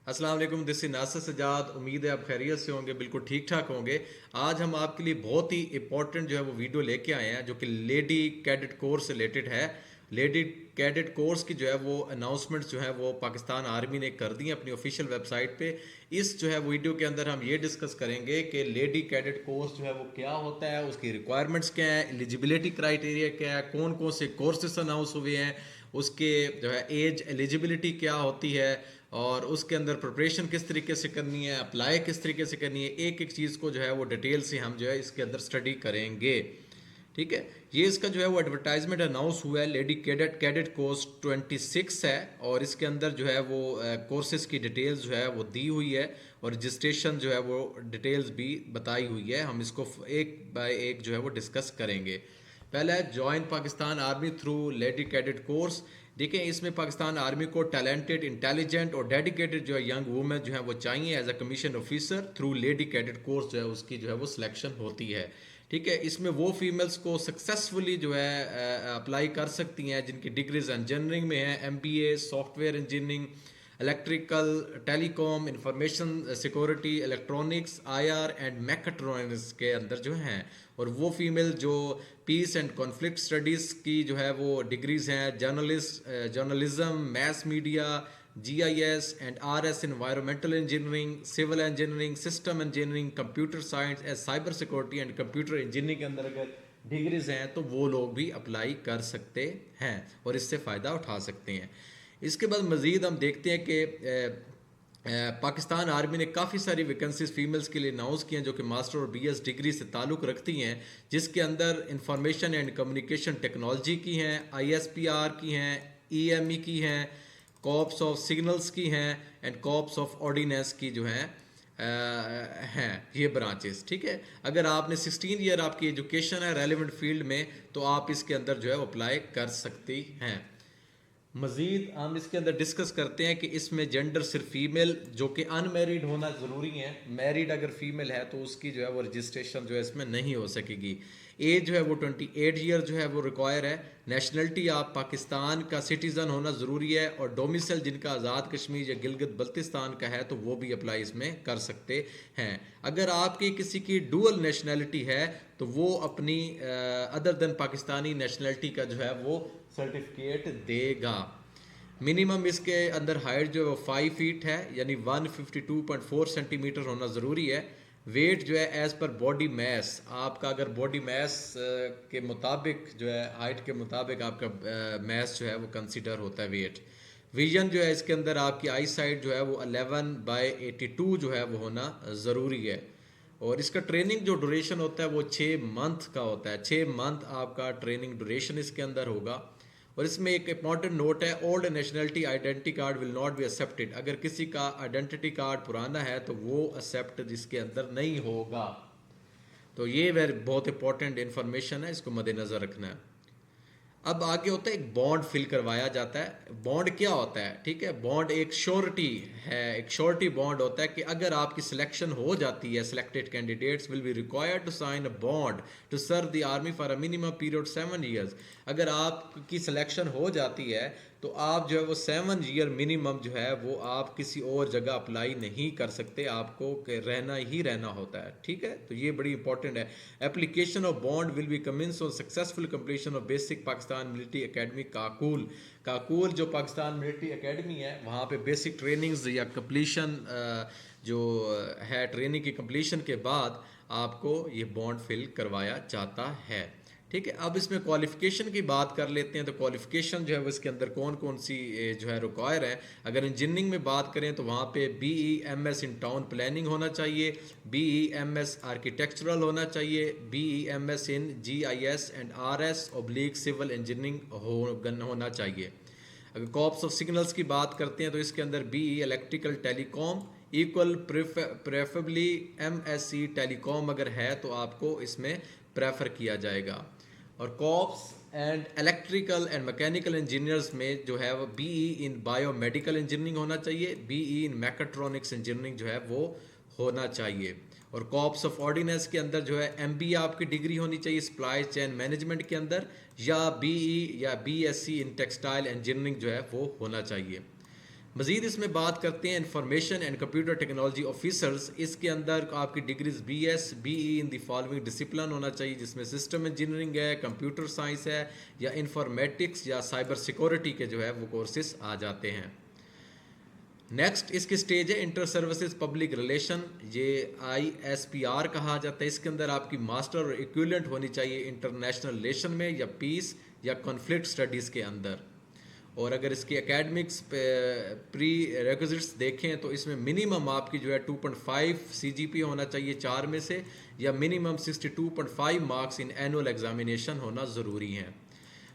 अस्सलाम वालेकुम, this is Nasir Sajjad. उम्मीद है आप खैरियत से होंगे, बिल्कुल ठीक ठाक होंगे। आज हम आपके लिए बहुत ही इंपॉर्टेंट जो है वो वीडियो लेके आए हैं जो कि लेडी कैडेट कोर्स से रिलेटेड है। लेडी कैडेट कोर्स की जो है वो अनाउंसमेंट जो है वो पाकिस्तान आर्मी ने कर दी है अपनी ऑफिशियल वेबसाइट पे। इस जो है वीडियो के अंदर हम ये डिस्कस करेंगे कि लेडी कैडेट कोर्स जो है वो क्या होता है, उसकी रिक्वायरमेंट्स क्या है, एलिजिबिलिटी क्राइटेरिया क्या है, कौन कौन से कोर्सेस अनाउंस हुए हैं, उसके जो है एज एलिजिबिलिटी क्या होती है, और उसके अंदर प्रिपरेशन किस तरीके से करनी है, अप्लाई किस तरीके से करनी है। एक एक चीज़ को जो है वो डिटेल से हम जो है इसके अंदर स्टडी करेंगे। ठीक है, ये इसका जो है वो एडवर्टाइजमेंट अनाउंस हुआ है। लेडी कैडेट कैडेट कोर्स 26 है और इसके अंदर जो है वो कोर्सेज की डिटेल्स जो है वो दी हुई है और रजिस्ट्रेशन जो है वो डिटेल्स भी बताई हुई है। हम इसको एक बाय एक जो है वो डिस्कस करेंगे। पहला है join Pakistan army through lady cadet course. देखें, इसमें पाकिस्तान आर्मी को टैलेंटेड, इंटेलिजेंट और डेडिकेटेड जो है यंग वुमेन जो है वो चाहिए as a commission officer through lady cadet course जो है उसकी जो है वो सिलेक्शन होती है। ठीक है, इसमें वो फीमेल्स को सक्सेसफुली जो है अप्लाई कर सकती हैं जिनकी डिग्रीज इंजीनियरिंग में है, MBA, software engineering, electrical, telecom, information security, electronics, IR and mechatronics के अंदर जो हैं। और वो फीमेल जो पीस एंड कॉन्फ्लिक्ट स्टडीज़ की जो है वो डिग्रीज हैं, journalism, mess media, GIS and RS, environmental engineering, civil engineering, system engineering, computer science and cyber security and computer engineering के अंदर अगर डिग्रीज हैं तो वो लोग भी अप्लाई कर सकते हैं और इससे फ़ायदा उठा सकते हैं। इसके बाद मज़ीद हम देखते हैं कि पाकिस्तान आर्मी ने काफ़ी सारी वैकेंसीज फीमेल्स के लिए अनाउंस की हैं जो कि मास्टर और BS डिग्री से ताल्लुक़ रखती हैं, जिसके अंदर इंफॉर्मेशन एंड कम्युनिकेशन टेक्नोलॉजी की हैं, ISPR की हैं, EME की हैं, कॉप्स ऑफ सिग्नल्स की हैं एंड कॉप्स ऑफ ऑर्डिनेंस की जो हैं हैं ये ब्रांचेस। ठीक है, अगर आपने 16 ईयर आपकी एजुकेशन है रेलिवेंट फील्ड में तो आप इसके अंदर जो है अप्लाई कर सकती हैं। मज़ीद हम इसके अंदर डिस्कस करते हैं कि इसमें जेंडर सिर्फ फीमेल जो कि अनमेरिड होना ज़रूरी है। मैरिड अगर फीमेल है तो उसकी जो है वो रजिस्ट्रेशन जो है इसमें नहीं हो सकेगी। एज जो है वो 28 ईयर जो है वो रिक्वायर है। नेशनलिटी आप पाकिस्तान का सिटीज़न होना ज़रूरी है और डोमिसल जिनका आज़ाद कश्मीर या गिलगित बल्तिस्तान का है तो वो भी अप्लाई इसमें कर सकते हैं। अगर आपकी किसी की डुअल नेशनलिटी है तो वो अपनी अदर देन पाकिस्तानी नेशनलिटी का जो है वो सर्टिफिकेट देगा। मिनिमम इसके अंदर हाइट जो है वो 5 फीट है यानी 152.4 सेंटीमीटर होना ज़रूरी है। वेट जो है एज़ पर बॉडी मैस, आपका अगर बॉडी मैस के मुताबिक जो है हाइट के मुताबिक आपका मैस जो है वो कंसिडर होता है वेट। विजन जो है इसके अंदर आपकी आई साइट जो है वो 11/82 जो है वो होना ज़रूरी है। और इसका ट्रेनिंग जो ड्यूरेशन होता है वो 6 मंथ का होता है। 6 मंथ आपका ट्रेनिंग ड्यूरेशन इसके अंदर होगा। और इसमें एक इंपॉर्टेंट नोट है, old nationality identity card will not be accepted. अगर किसी का आइडेंटिटी कार्ड पुराना है तो वो एक्सेप्ट इसके अंदर नहीं होगा। तो ये बहुत इंपॉर्टेंट इन्फॉर्मेशन है, इसको मद्देनज़र रखना है। अब आगे होता है एक बॉन्ड फिल करवाया जाता है। बॉन्ड क्या होता है? ठीक है, बॉन्ड एक श्योरिटी है, एक श्योरिटी बॉन्ड होता है कि अगर आपकी सिलेक्शन हो जाती है, selected candidates will be required to sign a bond to serve the army for a minimum period 7 years. अगर आपकी सिलेक्शन हो जाती है तो आप जो है वो 7 ईयर मिनिमम जो है वो आप किसी और जगह अप्लाई नहीं कर सकते, आपको रहना ही रहना होता है। ठीक है, तो ये बड़ी इंपॉर्टेंट है। Application of bond will be commence on successful completion of basic Pakistan military academy Kakul. Kakul जो पाकिस्तान मिलिट्री एकेडमी है वहाँ पे बेसिक ट्रेनिंग्स या कंप्लीशन जो है, ट्रेनिंग की कंप्लीशन के बाद आपको ये बॉन्ड फिल करवाया जाता है। ठीक है, अब इसमें क्वालिफिकेशन की बात कर लेते हैं। तो क्वालिफिकेशन जो है वो इसके अंदर कौन कौन सी जो है रिक्वायर है। अगर इंजीनियरिंग में बात करें तो वहाँ पे BE MS in town planning होना चाहिए, BE MS आर्किटेक्चरल होना चाहिए, BE MS in GIS and RS/ civil engineering होना चाहिए। अगर कॉप्स ऑफ सिग्नल्स की बात करते हैं तो इसके अंदर BE electrical telecom equal preferably MSc telecom अगर है तो आपको इसमें प्रेफर किया जाएगा। और corps and electrical and mechanical engineers में जो है वो BE इन बायोमेडिकल इंजीनियरिंग होना चाहिए, BE इन मैकेट्रॉनिक्स इंजीनियरिंग जो है वो होना चाहिए। और कॉप्स ऑफ ऑर्डिनेंस के अंदर जो है MBA आपकी डिग्री होनी चाहिए सप्लाई चेन मैनेजमेंट के अंदर, या BE या BSc इन टेक्सटाइल इंजीनियरिंग जो है वो होना चाहिए। मज़ीद इसमें बात करते हैं information and computer technology officers. इसके अंदर आपकी degrees BS BE in the following discipline होना चाहिए, जिसमें सिस्टम इंजीनियरिंग है, कंप्यूटर साइंस है, या इंफॉर्मेटिक्स या साइबर सिक्योरिटी के जो है वो कोर्सेज आ जाते हैं। नेक्स्ट इसकी स्टेज है इंटर सर्विसेज पब्लिक रिलेशन, ये ISPR कहा जाता है। इसके अंदर आपकी मास्टर और इक्विवेलेंट होनी चाहिए इंटरनेशनल रिलेशन में या पीस या कॉन्फ्लिक्ट स्टडीज़ के अंदर। और अगर इसकी एकेडमिक्स प्री रिक्विजिट्स देखें तो इसमें मिनिमम आपकी जो है 2.5 CGPA होना चाहिए 4 में से, या minimum 62.5 marks in annual examination होना ज़रूरी है।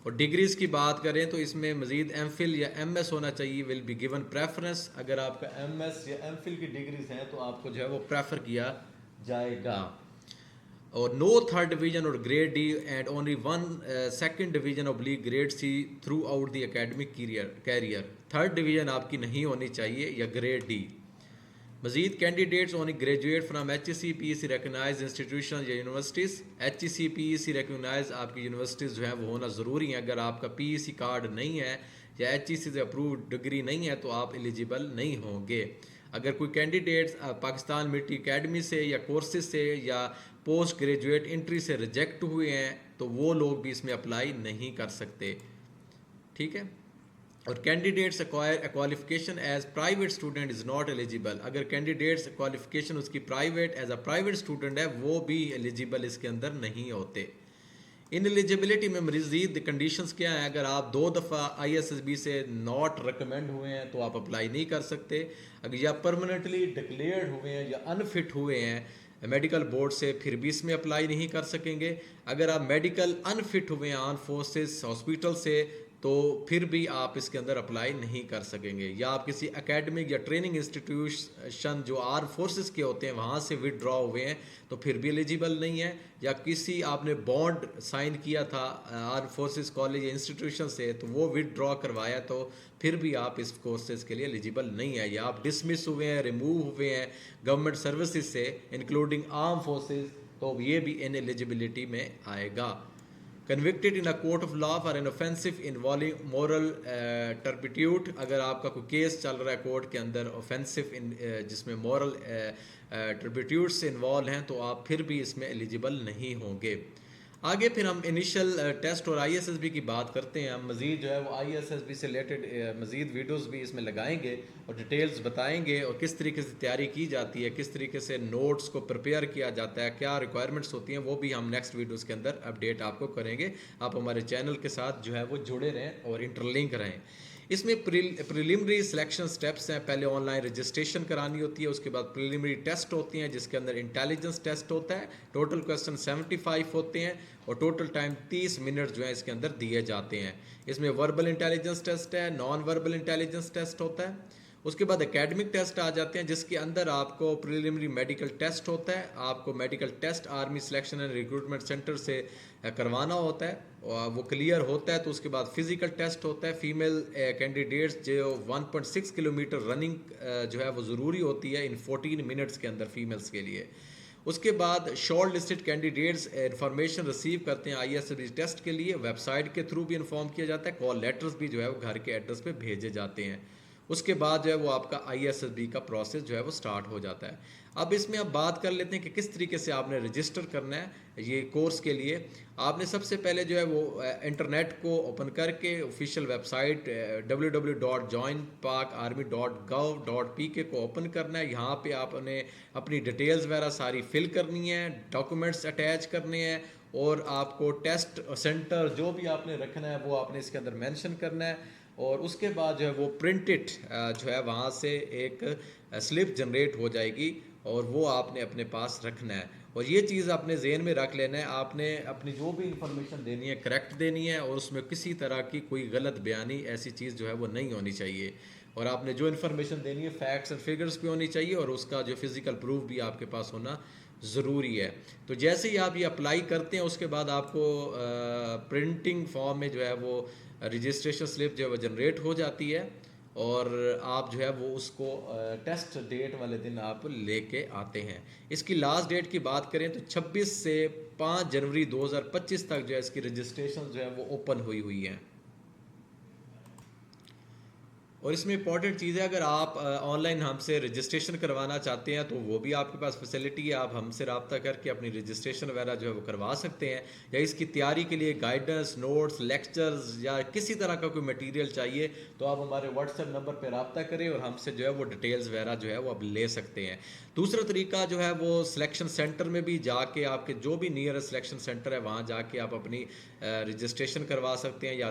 और डिग्रीज़ की बात करें तो इसमें मज़ीद MPhil या MS होना चाहिए, विल बी गिवन प्रेफरेंस। अगर आपका MS या MPhil की डिग्रीज हैं तो आपको जो है वो प्रेफर किया जाएगा। और नो थर्ड डिवीजन और grade D and only 1 second division oblique grade C throughout the academic career. Third division आपकी नहीं होनी चाहिए या ग्रेड D। मजीद candidates only graduate from HEC PEC recognise institution या यूनिवर्सिटीज़। HEC PEC रिकगनाइज आपकी universities जो है वो होना ज़रूरी है। अगर आपका PEC कार्ड नहीं है या HEC से अप्रूव्ड डिग्री नहीं है तो आप एलिजिबल नहीं होंगे। अगर कोई कैंडिडेट्स पाकिस्तान मिलिट्री अकेडमी से या कोर्सेज से या पोस्ट ग्रेजुएट एंट्री से रिजेक्ट हुए हैं तो वो लोग भी इसमें अप्लाई नहीं कर सकते, ठीक है। और candidates acquire qualification as private student is not eligible. अगर कैंडिडेट्स क्वालिफिकेशन उसकी private as a private student है वो भी एलिजिबल इसके अंदर नहीं होते। इन एलिजिबिलिटी में मजीद कंडीशंस क्या हैं? अगर आप 2 दफ़ा ISSB से नॉट रिकमेंड हुए हैं तो आप अप्लाई नहीं कर सकते। अगर या परमानेंटली डिक्लेयर्ड हुए हैं या अनफिट हुए हैं मेडिकल बोर्ड से, फिर भी इसमें अप्लाई नहीं कर सकेंगे। अगर आप मेडिकल अनफिट हुए हैं आर्म फोर्सेस हॉस्पिटल से तो फिर भी आप इसके अंदर अप्लाई नहीं कर सकेंगे। या आप किसी एकेडमिक या ट्रेनिंग इंस्टीट्यूशन जो आर्म फोर्सेस के होते हैं वहाँ से विदड्रॉ हुए हैं तो फिर भी एलिजिबल नहीं है। या किसी आपने बॉन्ड साइन किया था आर्म फोर्सेस कॉलेज या इंस्टीट्यूशन से तो वो विदड्रॉ करवाया तो फिर भी आप इस कोर्सेज के लिए एलिजिबल नहीं है। या आप डिसमिस हुए हैं, रिमूव हुए हैं गवर्नमेंट सर्विसेज से इंक्लूडिंग आर्म फोर्सेज तो ये भी इन एलिजिबिलिटी में आएगा। Convicted in a court of law for an offensive involving moral turpitude. अगर आपका कोई केस चल रहा है कोर्ट के अंदर ऑफेंसिव जिसमें मॉरल टर्पिट्यूड से इन्वॉल्व हैं तो आप फिर भी इसमें एलिजिबल नहीं होंगे। आगे फिर हम इनिशियल टेस्ट और ISSB की बात करते हैं। हम मज़ीद जो है वो ISSB से रिलेटेड मज़ीद वीडियोज़ भी इसमें लगाएंगे और डिटेल्स बताएंगे और किस तरीके से तैयारी की जाती है, किस तरीके से नोट्स को प्रिपेयर किया जाता है, क्या रिक्वायरमेंट्स होती हैं, वो भी हम नेक्स्ट वीडियोज़ के अंदर अपडेट आपको करेंगे। आप हमारे चैनल के साथ जो है वो जुड़े रहें और इंटरलिंक रहें। इसमें प्रिलिमिनरी सिलेक्शन स्टेप्स हैं। पहले ऑनलाइन रजिस्ट्रेशन करानी होती है, उसके बाद प्रिलिमिनरी टेस्ट होती हैं जिसके अंदर इंटेलिजेंस टेस्ट होता है। टोटल क्वेश्चन 75 होते हैं और टोटल टाइम 30 मिनट जो है इसके अंदर दिए जाते हैं। इसमें वर्बल इंटेलिजेंस टेस्ट है, नॉन वर्बल इंटेलिजेंस टेस्ट होता है। उसके बाद एकेडमिक टेस्ट आ जाते हैं जिसके अंदर आपको प्रिलिमिनरी मेडिकल टेस्ट होता है। आपको medical test army selection and recruitment centre से करवाना होता है और वो क्लियर होता है तो उसके बाद फिजिकल टेस्ट होता है। फीमेल कैंडिडेट्स जो 1.6 किलोमीटर रनिंग जो है वो ज़रूरी होती है इन 14 मिनट्स के अंदर फीमेल्स के लिए। उसके बाद short listed candidates information receive करते हैं ISSB टेस्ट के लिए, वेबसाइट के थ्रू भी इन्फॉर्म किया जाता है, कॉल लेटर्स भी जो है वो घर के एड्रेस पे भेजे जाते हैं। उसके बाद जो है वो आपका ISSB का प्रोसेस जो है वो स्टार्ट हो जाता है। अब इसमें अब बात कर लेते हैं कि किस तरीके से आपने रजिस्टर करना है ये कोर्स के लिए। आपने सबसे पहले जो है वो इंटरनेट को ओपन करके ऑफिशियल वेबसाइट www.joinpakarmy.gov.pk को ओपन करना है। यहाँ पे आपने अपनी डिटेल्स वगैरह सारी फिल करनी है, डॉक्यूमेंट्स अटैच करने हैं और आपको टेस्ट सेंटर जो भी आपने रखना है वो आपने इसके अंदर मेंशन करना है। और उसके बाद जो है वो प्रिंटेड जो है वहाँ से एक स्लिप जनरेट हो जाएगी और वो आपने अपने पास रखना है। और ये चीज़ आपने जहन में रख लेना है, आपने अपनी जो भी इंफॉर्मेशन देनी है करेक्ट देनी है और उसमें किसी तरह की कोई गलत बयानी ऐसी चीज़ जो है वो नहीं होनी चाहिए। और आपने जो इन्फॉर्मेशन देनी है फैक्ट्स एंड फिगर्स भी होनी चाहिए और उसका जो फिज़िकल प्रूफ भी आपके पास होना ज़रूरी है। तो जैसे ही आप ये अप्लाई करते हैं उसके बाद आपको प्रिंटिंग फॉर्म में जो है वो रजिस्ट्रेशन स्लिप जो है वो जनरेट हो जाती है और आप जो है वो उसको टेस्ट डेट वाले दिन आप लेके आते हैं। इसकी लास्ट डेट की बात करें तो 26 से 5 जनवरी 2025 तक जो है इसकी रजिस्ट्रेशन जो है वो ओपन हुई है। और इसमें इंपॉर्टेंट चीज़ है, अगर आप ऑनलाइन हमसे रजिस्ट्रेशन करवाना चाहते हैं तो वो भी आपके पास फैसिलिटी है, आप हमसे रब्ता करके अपनी रजिस्ट्रेशन वगैरह जो है वो करवा सकते हैं। या इसकी तैयारी के लिए गाइडेंस, नोट्स, लेक्चर्स या किसी तरह का कोई मटेरियल चाहिए तो आप हमारे व्हाट्सएप नंबर पर रब्ता करें और हमसे जो है वो डिटेल्स वगैरह जो है वो आप ले सकते हैं। दूसरा तरीका जो है वो सिलेक्शन सेंटर में भी जाके, आपके जो भी नियरेस्ट सिलेक्शन सेंटर है वहाँ जाके आप अपनी रजिस्ट्रेशन करवा सकते हैं या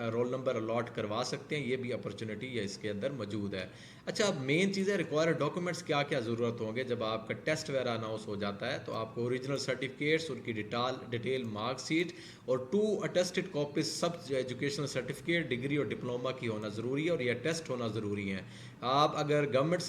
रोल नंबर अलॉट करवा सकते हैं। ये भी अपॉर्चुनिटी है इसके अंदर मौजूद है। अच्छा, अब मेन चीज़ है रिक्वायर्ड डॉक्यूमेंट्स क्या क्या ज़रूरत होंगे जब आपका टेस्ट वगैरह अनाउंस हो जाता है। तो आपको ओरिजिनल सर्टिफिकेट्स, उनकी डिटेल मार्कशीट और 2 अटेस्टेड कॉपीज सब एजुकेशनल सर्टिफिकेट, डिग्री और डिप्लोमा की होना ज़रूरी है और यह टेस्ट होना ज़रूरी है। आप अगर गवर्नमेंट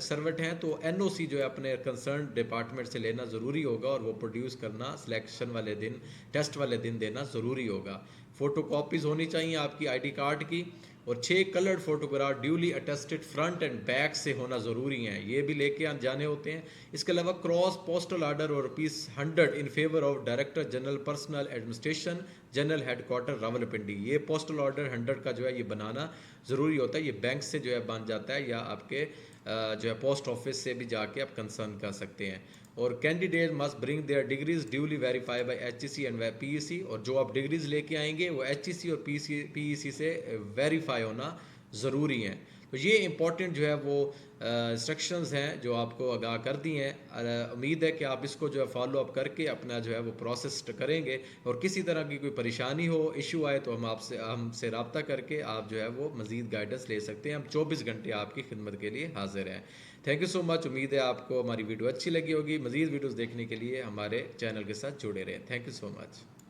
सर्वेंट हैं तो एनओसी जो है अपने कंसर्न डिपार्टमेंट से लेना ज़रूरी होगा और वो प्रोड्यूस करना सिलेक्शन वाले दिन, टेस्ट वाले दिन देना ज़रूरी होगा। फ़ोटो कॉपीज़ होनी चाहिए आपकी आईडी कार्ड की और 6 coloured photograph duly attested front end back से होना ज़रूरी हैं, ये भी लेके जाने होते हैं। इसके अलावा क्रॉस पोस्टल ऑर्डर और ₹100 in favour of director general personal administration, general headquarter Rawalpindi. ये पोस्टल ऑर्डर 100 का जो है ये बनाना ज़रूरी होता है। ये बैंक से जो है बन जाता है या आपके जो है पोस्ट ऑफिस से भी जाके आप कंसर्न कर सकते हैं। और candidate must bring their degrees duly verify by HEC and PEC। और जो आप डिग्रीज लेके आएंगे वो HEC और PEC से वेरीफाई होना ज़रूरी हैं। तो ये इंपॉर्टेंट जो है वो इंस्ट्रक्शंस हैं जो आपको आगाह कर दी हैं। उम्मीद है कि आप इसको जो है फॉलो अप करके अपना जो है वो प्रोसेस करेंगे और किसी तरह की कोई परेशानी हो, इशू आए तो हमसे रब्ता करके आप जो है वो मज़ीद गाइडेंस ले सकते हैं। हम 24 घंटे आपकी खिदमत के लिए हाजिर हैं। Thank you so much. उम्मीद है आपको हमारी वीडियो अच्छी लगी होगी। मज़ीद वीडियोज़ देखने के लिए हमारे चैनल के साथ जुड़े रहें। Thank you so much.